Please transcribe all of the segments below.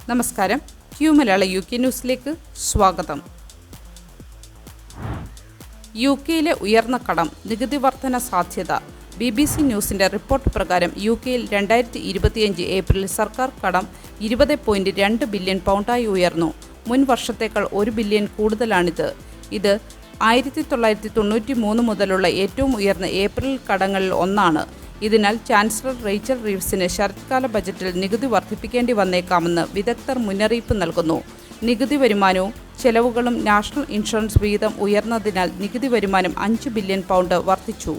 നമസ്കാരം. മലയാള UK ന്യൂസിലേക്ക് സ്വാഗതം. UK-യിലെ ഉയർന്ന കടം, നികുതി വർധന സാധ്യത. BBC ന്യൂസിന്റെ റിപ്പോർട്ട് പ്രകാരം UK-യിൽ 2025 ഏപ്രിലിൽ സർക്കാർ കടം 20.2 ബില്യൺ പൗണ്ടായി ഉയർന്നു. മുൻ വർഷത്തേക്കാൾ 1 ബില്യൺ കൂടുതലാണിത്. ഇത് 1993 മുതലുള്ള ഏറ്റവും ഉയർന്ന ഏപ്രിൽ കടങ്ങളിൽ ഒന്നാണ്. ഇതിനാൽ ചാൻസലർ റേച്ചൽ റീവ്സിന് ശരത്കാല ബജറ്റിൽ നികുതി വർദ്ധിപ്പിക്കേണ്ടി വന്നേക്കാമെന്ന് വിദഗ്ധർ മുന്നറിയിപ്പ് നൽകുന്നു. നികുതി വരുമാനവും ചെലവുകളും നാഷണൽ ഇൻഷുറൻസ് വിഹിതം ഉയർന്നതിനാൽ നികുതി വരുമാനം 5 ബില്യൺ പൗണ്ട് വർദ്ധിച്ചു.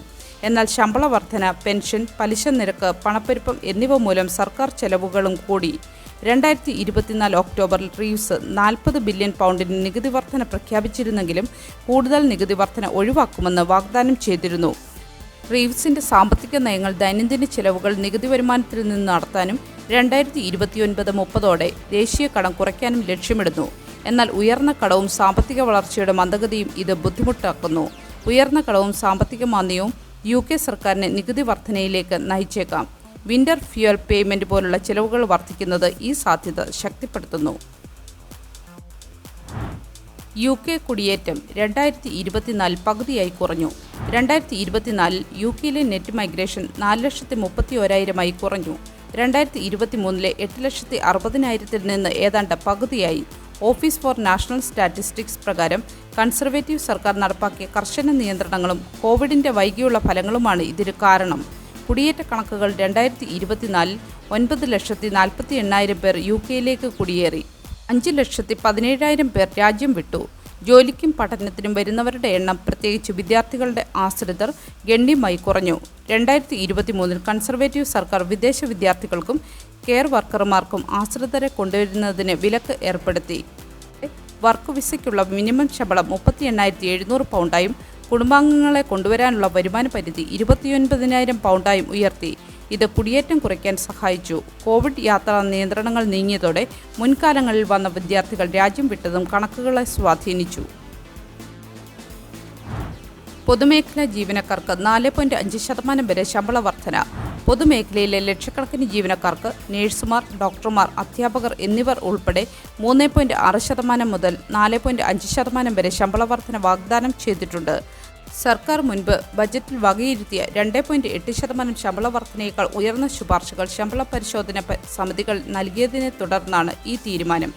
എന്നാൽ ശമ്പള വർധന, പെൻഷൻ, പലിശ നിരക്ക്, പണപ്പെരുപ്പം എന്നിവ മൂലം സർക്കാർ ചെലവുകളും കൂടി. 2024 ഒക്ടോബറിൽ റീവ്സ് 40 ബില്യൺ പൗണ്ടിന് നികുതി വർധന പ്രഖ്യാപിച്ചിരുന്നെങ്കിലും കൂടുതൽ നികുതി വർധന ഒഴിവാക്കുമെന്ന് വാഗ്ദാനം ചെയ്തിരുന്നു. റീവ്സിന്റെ സാമ്പത്തിക നയങ്ങൾ ദൈനംദിന ചെലവുകൾ നികുതി വരുമാനത്തിൽ നിന്ന് നടത്താനും 2029-30 ദേശീയ കടം കുറയ്ക്കാനും ലക്ഷ്യമിടുന്നു. എന്നാൽ ഉയർന്ന കടവും സാമ്പത്തിക വളർച്ചയുടെ മന്ദഗതിയും ഇത് ബുദ്ധിമുട്ടാക്കുന്നു. ഉയർന്ന കടവും സാമ്പത്തിക മാന്ദ്യവും UK സർക്കാരിനെ നികുതി വർധനയിലേക്ക് നയിച്ചേക്കാം. വിന്റർ ഫ്യൂവൽ പേയ്മെന്റ് പോലുള്ള ചെലവുകൾ വർദ്ധിക്കുന്നത് ഈ സാധ്യത ശക്തിപ്പെടുത്തുന്നു. UK കുടിയേറ്റം 2024 പകുതിയായി കുറഞ്ഞു. 2024 UK-യിലെ നെറ്റ് മൈഗ്രേഷൻ 4,31,000 കുറഞ്ഞു. 2023 8,60,000 നിന്ന് ഏതാണ്ട് പകുതിയായി. ഓഫീസ് ഫോർ നാഷണൽ സ്റ്റാറ്റിസ്റ്റിക്സ് പ്രകാരം കൺസർവേറ്റീവ് സർക്കാർ നടപ്പാക്കിയ കർശന നിയന്ത്രണങ്ങളും കോവിഡിന്റെ വൈകിയുള്ള ഫലങ്ങളുമാണ് ഇതിന് കാരണം. കുടിയേറ്റ കണക്കുകൾ 2024 9,48,000 പേർ UK-യിലേക്ക് കുടിയേറി. 5,17,000 പേർ രാജ്യം വിട്ടു. ജോലിക്കും പഠനത്തിനും വരുന്നവരുടെ എണ്ണം, പ്രത്യേകിച്ച് വിദ്യാർത്ഥികളുടെ ആശ്രിതർ, ഗണ്യമായി കുറഞ്ഞു. 2023 കൺസർവേറ്റീവ് സർക്കാർ വിദേശ വിദ്യാർത്ഥികൾക്കും കെയർ വർക്കർമാർക്കും ആശ്രിതരെ കൊണ്ടുവരുന്നതിന് വിലക്ക് ഏർപ്പെടുത്തി. വർക്ക് വിസയ്ക്കുള്ള മിനിമം ശമ്പളം 38,700 പൗണ്ടായും കുടുംബാംഗങ്ങളെ കൊണ്ടുവരാനുള്ള വരുമാന പരിധി 29,000 പൗണ്ടായും ഉയർത്തി. ഇത് കുടിയേറ്റം കുറയ്ക്കാൻ സഹായിച്ചു. കോവിഡ് യാത്രാ നിയന്ത്രണങ്ങൾ നീങ്ങിയതോടെ മുൻകാലങ്ങളിൽ വന്ന വിദ്യാർത്ഥികൾ രാജ്യം വിട്ടതും കണക്കുകളെ സ്വാധീനിച്ചു. പൊതുമേഖലാ ജീവനക്കാർക്ക് 4.5% വരെ ശമ്പള വർധന. പൊതുമേഖലയിലെ ലക്ഷക്കണക്കിന് ജീവനക്കാർക്ക്, നഴ്സുമാർ, ഡോക്ടർമാർ, അധ്യാപകർ എന്നിവർ ഉൾപ്പെടെ 3.6% മുതൽ 4.5% വരെ ശമ്പള വർധന വാഗ്ദാനം ചെയ്തിട്ടുണ്ട്. സർക്കാർ മുൻപ് ബജറ്റിൽ വകയിരുത്തിയ 2.8% ശമ്പള വർധനയേക്കാൾ ഉയർന്ന ശുപാർശകൾ ശമ്പള പരിശോധന സമിതികൾ നൽകിയതിനെ തുടർന്നാണ് ഈ തീരുമാനം.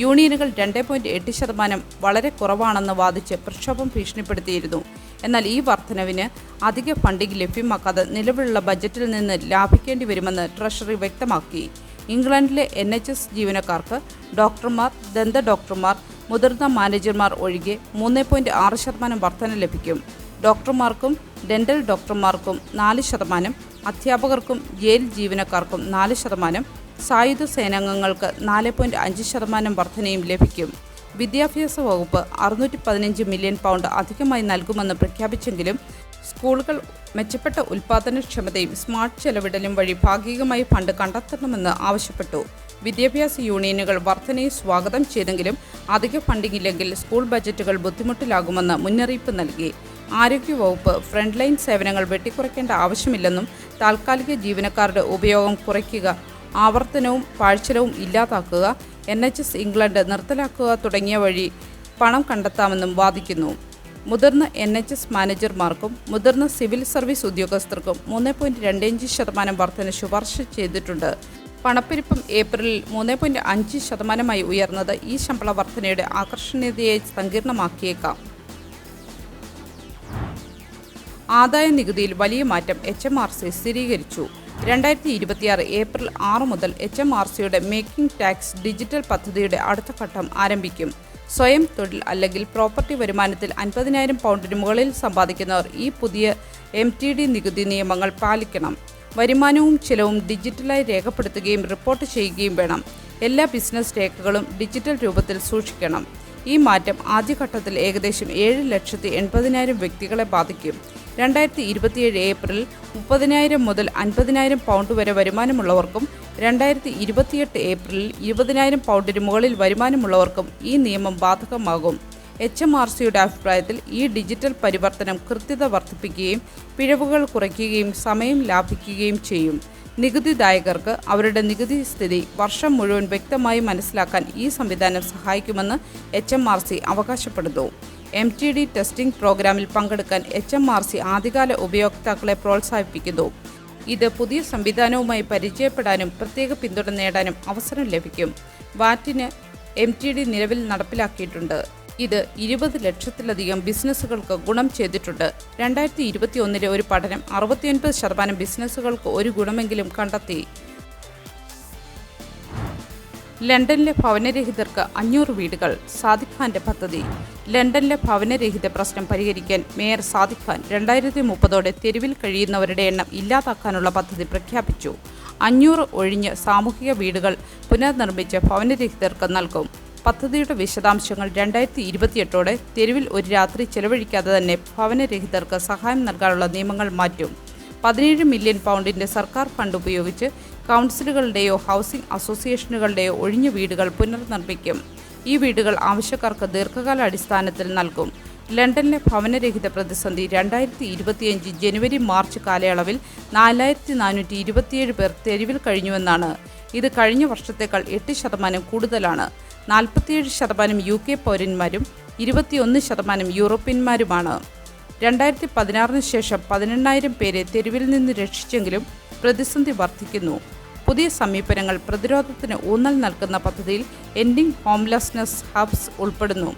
യൂണിയനുകൾ 2.8% വളരെ കുറവാണെന്ന് വാദിച്ച് പ്രക്ഷോഭം ഭീഷണിപ്പെടുത്തിയിരുന്നു. എന്നാൽ ഈ വർധനവിന് അധിക ഫണ്ടിംഗ് ലഭ്യമാക്കാതെ നിലവിലുള്ള ബജറ്റിൽ നിന്ന് ലാഭിക്കേണ്ടി വരുമെന്ന് ട്രഷറി വ്യക്തമാക്കി. ഇംഗ്ലണ്ടിലെ NHS ജീവനക്കാർക്ക്, ഡോക്ടർമാർ, ദന്ത ഡോക്ടർമാർ, മുതിർന്ന മാനേജർമാർ ഒഴികെ 3.6% വർധന ലഭിക്കും. ഡോക്ടർമാർക്കും ഡെന്റൽ ഡോക്ടർമാർക്കും 4%, അധ്യാപകർക്കും ജയിൽ ജീവനക്കാർക്കും 4%, സായുധ സേനാംഗങ്ങൾക്ക് 4.5% വർധനയും ലഭിക്കും. വിദ്യാഭ്യാസ വകുപ്പ് 615 മില്യൺ പൗണ്ട് അധികമായി നൽകുമെന്ന് പ്രഖ്യാപിച്ചെങ്കിലും സ്കൂളുകൾ മെച്ചപ്പെട്ട ഉൽപ്പാദനക്ഷമതയും സ്മാർട്ട് ചെലവിടലും വഴി ഭാഗികമായി ഫണ്ട് കണ്ടെത്തണമെന്ന് ആവശ്യപ്പെട്ടു. വിദ്യാഭ്യാസ യൂണിയനുകൾ വർധനയെ സ്വാഗതം ചെയ്തെങ്കിലും അധിക ഫണ്ടിംഗ് ഇല്ലെങ്കിൽ സ്കൂൾ ബജറ്റുകൾ ബുദ്ധിമുട്ടിലാകുമെന്ന് മുന്നറിയിപ്പ് നൽകി. ആരോഗ്യവകുപ്പ് ഫ്രണ്ട് ലൈൻ സേവനങ്ങൾ വെട്ടിക്കുറയ്ക്കേണ്ട ആവശ്യമില്ലെന്നും താൽക്കാലിക ജീവനക്കാരുടെ ഉപയോഗം കുറയ്ക്കുക, ആവർത്തനവും പാഴ്ചലവും ഇല്ലാതാക്കുക, NHS ഇംഗ്ലണ്ട് നിർത്തലാക്കുക തുടങ്ങിയ വഴി പണം കണ്ടെത്താമെന്നും വാദിക്കുന്നു. മുതിർന്ന NHS മാനേജർമാർക്കും മുതിർന്ന സിവിൽ സർവീസ് ഉദ്യോഗസ്ഥർക്കും 3.25% വർധന ശുപാർശ ചെയ്തിട്ടുണ്ട്. പണപ്പെരുപ്പം ഏപ്രിലിൽ 3.5% ഉയർന്നത് ഈ ശമ്പള വർധനയുടെ ആകർഷണീയതയെ സങ്കീർണമാക്കിയേക്കാം. ആദായ നികുതിയിൽ വലിയ മാറ്റം, HMRC സ്ഥിരീകരിച്ചു. 2026 ഏപ്രിൽ 6 മുതൽ HMRCയുടെ മേക്കിംഗ് ടാക്സ് ഡിജിറ്റൽ പദ്ധതിയുടെ അടുത്ത ഘട്ടം ആരംഭിക്കും. സ്വയം തൊഴിൽ അല്ലെങ്കിൽ പ്രോപ്പർട്ടി വരുമാനത്തിൽ 50,000 പൗണ്ടിന് മുകളിൽ സമ്പാദിക്കുന്നവർ ഈ പുതിയ MTD നികുതി നിയമങ്ങൾ പാലിക്കണം. വരുമാനവും ചെലവും ഡിജിറ്റലായി രേഖപ്പെടുത്തുകയും റിപ്പോർട്ട് ചെയ്യുകയും വേണം. എല്ലാ ബിസിനസ് രേഖകളും ഡിജിറ്റൽ രൂപത്തിൽ സൂക്ഷിക്കണം. ഈ മാറ്റം ആദ്യഘട്ടത്തിൽ ഏകദേശം 7,80,000 വ്യക്തികളെ ബാധിക്കും. 2027 ഏപ്രിൽ 30,000 മുതൽ 50,000 പൗണ്ട് വരെ വരുമാനമുള്ളവർക്കും 2028 ഏപ്രിലിൽ 20,000 പൗണ്ടിന് മുകളിൽ വരുമാനമുള്ളവർക്കും ഈ നിയമം ബാധകമാകും. HMRCയുടെ അഭിപ്രായത്തിൽ ഈ ഡിജിറ്റൽ പരിവർത്തനം കൃത്യത വർദ്ധിപ്പിക്കുകയും പിഴവുകൾ കുറയ്ക്കുകയും സമയം ലാഭിക്കുകയും ചെയ്യും. നികുതിദായകർക്ക് അവരുടെ നികുതി സ്ഥിതി വർഷം മുഴുവൻ വ്യക്തമായി മനസ്സിലാക്കാൻ ഈ സംവിധാനം സഹായിക്കുമെന്ന് HMRC അവകാശപ്പെടുന്നു. MTD ടെസ്റ്റിംഗ് പ്രോഗ്രാമിൽ പങ്കെടുക്കാൻ HMRC ആദ്യകാല ഉപയോക്താക്കളെ പ്രോത്സാഹിപ്പിക്കുന്നു. ഇത് പുതിയ സംവിധാനവുമായി പരിചയപ്പെടാനും പ്രത്യേക പിന്തുണ നേടാനും അവസരം ലഭിക്കും. വാറ്റിന് MTD നിലവിൽ നടപ്പിലാക്കിയിട്ടുണ്ട്. ഇത് 20 ലക്ഷത്തിലധികം ബിസിനസ്സുകൾക്ക് ഗുണം ചെയ്തിട്ടുണ്ട്. 2021 ഒരു പഠനം 69% ബിസിനസ്സുകൾക്ക് ഒരു ഗുണമെങ്കിലും കണ്ടെത്തി. ലണ്ടനിലെ ഭവനരഹിതർക്ക് 500 വീടുകൾ. സാദിഖ് ഖാന്റെ പദ്ധതി. ലണ്ടനിലെ ഭവനരഹിത പ്രശ്നം പരിഹരിക്കാൻ മേയർ സാദിഖ് ഖാൻ 2030 തെരുവിൽ കഴിയുന്നവരുടെ എണ്ണം ഇല്ലാതാക്കാനുള്ള പദ്ധതി പ്രഖ്യാപിച്ചു. 500 ഒഴിഞ്ഞ സാമൂഹിക വീടുകൾ പുനർനിർമ്മിച്ച് ഭവനരഹിതർക്ക് നൽകും. പദ്ധതിയുടെ വിശദാംശങ്ങൾ 2028 തെരുവിൽ ഒരു രാത്രി ചെലവഴിക്കാതെ തന്നെ ഭവനരഹിതർക്ക് സഹായം നൽകാനുള്ള നിയമങ്ങൾ മാറ്റും. 17 മില്യൺ പൗണ്ടിൻ്റെ സർക്കാർ ഫണ്ട് ഉപയോഗിച്ച് കൗൺസിലുകളുടെയോ ഹൗസിംഗ് അസോസിയേഷനുകളുടെയോ ഒഴിഞ്ഞ വീടുകൾ പുനർനിർമ്മിക്കും. ഈ വീടുകൾ ആവശ്യക്കാർക്ക് ദീർഘകാല അടിസ്ഥാനത്തിൽ നൽകും. ലണ്ടനിലെ ഭവനരഹിത പ്രതിസന്ധി 2025 ജനുവരി-മാർച്ച് കാലയളവിൽ 4427 പേർ തെരുവിൽ കഴിഞ്ഞുവെന്നാണ്. ഇത് കഴിഞ്ഞ വർഷത്തേക്കാൾ 8% കൂടുതലാണ്. 47% UK പൗരന്മാരും 21% യൂറോപ്യന്മാരുമാണ്. 2016 ശേഷം 18,000 പേരെ തെരുവിൽ നിന്ന് രക്ഷിച്ചെങ്കിലും പ്രതിസന്ധി വർദ്ധിക്കുന്നു. പുതിയ സമീപനങ്ങൾ പ്രതിരോധത്തിന് ഊന്നൽ നൽകുന്ന പദ്ധതിയിൽ എൻഡിംഗ് ഹോംലെസ്നെസ് ഹബ്സ് ഉൾപ്പെടുന്നു.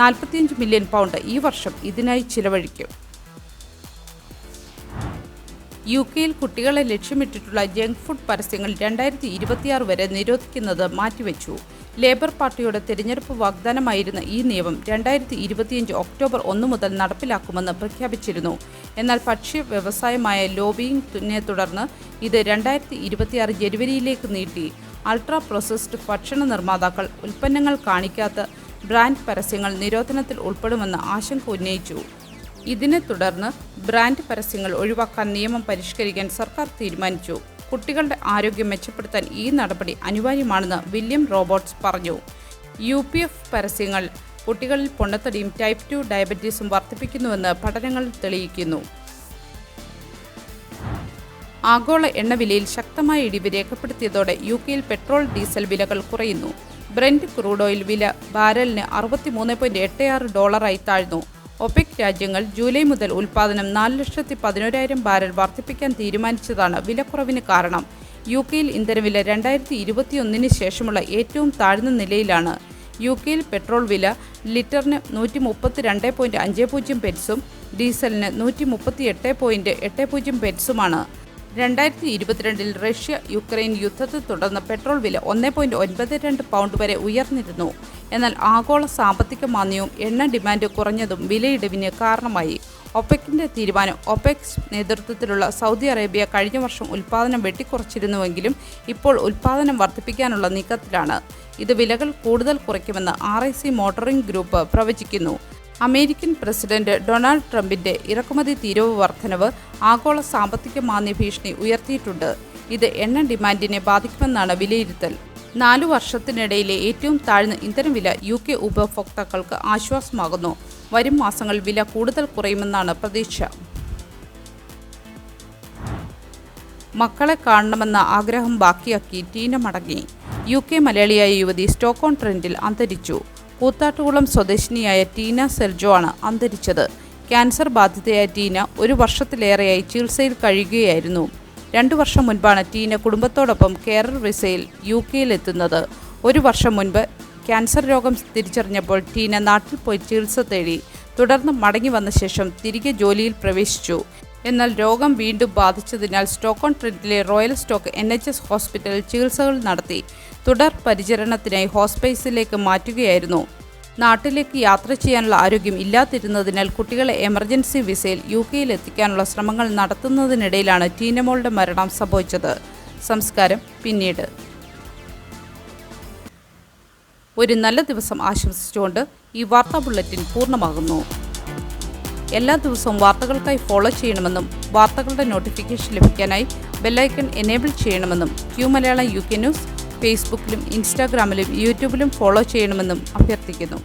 45 മില്യൺ പൗണ്ട് ഈ വർഷം ഇതിനായി ചിലവഴിക്കും. UK കുട്ടികളെ ലക്ഷ്യമിട്ടിട്ടുള്ള ജങ്ക് ഫുഡ് പരസ്യങ്ങൾ 2026 വരെ നിരോധിക്കുന്നത് മാറ്റിവെച്ചു. ലേബർ പാർട്ടിയുടെ തിരഞ്ഞെടുപ്പ് വാഗ്ദാനമായിരുന്ന ഈ നിയമം 2025 ഒക്ടോബർ 1 മുതൽ നടപ്പിലാക്കുമെന്ന് പ്രഖ്യാപിച്ചിരുന്നു. എന്നാൽ ഭക്ഷ്യ വ്യവസായമായ ലോബിയിങ്ങിനെ തുടർന്ന് ഇത് 2026 ജനുവരിയിലേക്ക് നീട്ടി. അൾട്രാ പ്രോസസ്ഡ് ഭക്ഷണ നിർമ്മാതാക്കൾ ഉൽപ്പന്നങ്ങൾ കാണിക്കാത്ത ബ്രാൻഡ് പരസ്യങ്ങൾ നിരോധനത്തിൽ ഉൾപ്പെടുമെന്ന് ആശങ്ക ഉന്നയിച്ചു. ഇതിനെ തുടർന്ന് ബ്രാൻഡ് പരസ്യങ്ങൾ ഒഴിവാക്കാൻ നിയമം പരിഷ്കരിക്കാൻ സർക്കാർ തീരുമാനിച്ചു. കുട്ടികളുടെ ആരോഗ്യം മെച്ചപ്പെടുത്താൻ ഈ നടപടി അനിവാര്യമാണെന്ന് വില്യം റോബർട്ട്സ് പറഞ്ഞു. UPF പരസ്യങ്ങൾ കുട്ടികളിൽ പൊണ്ണത്തടിയും ടൈപ്പ് 2 ഡയബറ്റീസും വർദ്ധിപ്പിക്കുന്നുവെന്ന് പഠനങ്ങൾ തെളിയിക്കുന്നു. ആഗോള എണ്ണവിലയിൽ ശക്തമായ ഇടിവ് രേഖപ്പെടുത്തിയതോടെ UKയിൽ പെട്രോൾ ഡീസൽ വിലകൾ കുറയുന്നു. ബ്രെന്റ് ക്രൂഡ് ഓയിൽ വില ബാരലിന് $63.86 താഴ്ന്നു. OPEC രാജ്യങ്ങൾ ജൂലൈ മുതൽ ഉൽപ്പാദനം 4,11,000 ബാരൽ വർദ്ധിപ്പിക്കാൻ തീരുമാനിച്ചതാണ് വിലക്കുറവിന് കാരണം. UKയിൽ ഇന്ധനവില 2021 ശേഷമുള്ള ഏറ്റവും താഴ്ന്ന നിലയിലാണ്. UKയിൽ പെട്രോൾ വില ലിറ്ററിന് 132.50 പെൻസും ഡീസലിന് 138.80 പെൻസുമാണ്. 2022 റഷ്യ യുക്രൈൻ യുദ്ധത്തെ തുടർന്ന് പെട്രോൾ വില 1.92 പൗണ്ട് വരെ ഉയർന്നിരുന്നു. എന്നാൽ ആഗോള സാമ്പത്തിക മാന്ദ്യവും എണ്ണ ഡിമാൻഡ് കുറഞ്ഞതും വിലയിടിവിന് കാരണമായി. ഒപെക്കിന്റെ തീരുമാനം. ഒപെക് നേതൃത്വത്തിലുള്ള സൗദി അറേബ്യ കഴിഞ്ഞ വർഷം ഉൽപ്പാദനം വെട്ടിക്കുറച്ചിരുന്നുവെങ്കിലും ഇപ്പോൾ ഉൽപ്പാദനം വർദ്ധിപ്പിക്കാനുള്ള നീക്കത്തിലാണ്. ഇത് വിലകൾ കൂടുതൽ കുറയ്ക്കുമെന്ന് RIC മോട്ടോറിംഗ് ഗ്രൂപ്പ് പ്രവചിക്കുന്നു. അമേരിക്കൻ പ്രസിഡന്റ് ഡൊണാൾഡ് ട്രംപിന്റെ ഇറക്കുമതി തീരുവ വർധനവ് ആഗോള സാമ്പത്തിക മാന്ദ്യ ഭീഷണി ഉയർത്തിയിട്ടുണ്ട്. ഇത് എണ്ണ ഡിമാൻഡിനെ ബാധിക്കുമെന്നാണ് വിലയിരുത്തൽ. 4 വർഷത്തിനിടയിലെ ഏറ്റവും താഴ്ന്ന ഇന്ധനവില UK ഉപഭോക്താക്കൾക്ക് ആശ്വാസമാകുന്നു. വരും മാസങ്ങളിൽ വില കൂടുതൽ കുറയുമെന്നാണ് പ്രതീക്ഷ. മക്കളെ കാണണമെന്ന ആഗ്രഹം ബാക്കിയാക്കി ടീന മടങ്ങി. UK മലയാളിയായ യുവതി സ്റ്റോക്ക്-ഓൺ-ട്രെൻറ്റിൽ അന്തരിച്ചു. കൂത്താട്ടുകുളം സ്വദേശിനിയായ ടീന സെർജോ ആണ് അന്തരിച്ചത്. ക്യാൻസർ ബാധിതയായ ടീന 1 വർഷത്തിലേറെയായി ചികിത്സയിൽ കഴിയുകയായിരുന്നു. 2 വർഷം മുൻപാണ് ടീന കുടുംബത്തോടൊപ്പം കെയർ വിസയിൽ UKയിൽ എത്തുന്നത്. 1 വർഷം മുൻപ് ക്യാൻസർ രോഗം തിരിച്ചറിഞ്ഞപ്പോൾ ടീന നാട്ടിൽ പോയി ചികിത്സ തേടി. തുടർന്ന് മടങ്ങി വന്ന ശേഷം തിരികെ ജോലിയിൽ പ്രവേശിച്ചു. എന്നാൽ രോഗം വീണ്ടും ബാധിച്ചതിനാൽ സ്റ്റോക്ക്-ഓൺ-ട്രെൻറ്റിലെ റോയൽ സ്റ്റോക്ക് NHS ഹോസ്പിറ്റലിൽ ചികിത്സകൾ നടത്തി. തുടർ പരിചരണത്തിനായി ഹോസ്പൈസിലേക്ക് മാറ്റുകയായിരുന്നു. നാട്ടിലേക്ക് യാത്ര ചെയ്യാനുള്ള ആരോഗ്യം ഇല്ലാതിരുന്നതിനാൽ കുട്ടികളെ എമർജൻസി വിസയിൽ UKയിൽ എത്തിക്കാനുള്ള ശ്രമങ്ങൾ നടത്തുന്നതിനിടയിലാണ് ടീനമോളുടെ മരണം സംഭവിച്ചത്. സംസ്കാരം പിന്നീട്. ഒരു നല്ല ദിവസം ആശംസിച്ചുകൊണ്ട് ഈ വാർത്താ ബുള്ളറ്റിൻ പൂർണ്ണമാകുന്നു. എല്ലാ ദിവസവും വാർത്തകൾക്കായി ഫോളോ ചെയ്യണമെന്നും വാർത്തകളുടെ നോട്ടിഫിക്കേഷൻ ലഭിക്കാനായി ബെല്ലൈക്കൺ എനേബിൾ ചെയ്യണമെന്നും Q മലയാളം UK ന്യൂസ് ഫേസ്ബുക്കിലും ഇൻസ്റ്റാഗ്രാമിലും യൂട്യൂബിലും ഫോളോ ചെയ്യണമെന്നും അഭ്യർത്ഥിക്കുന്നു.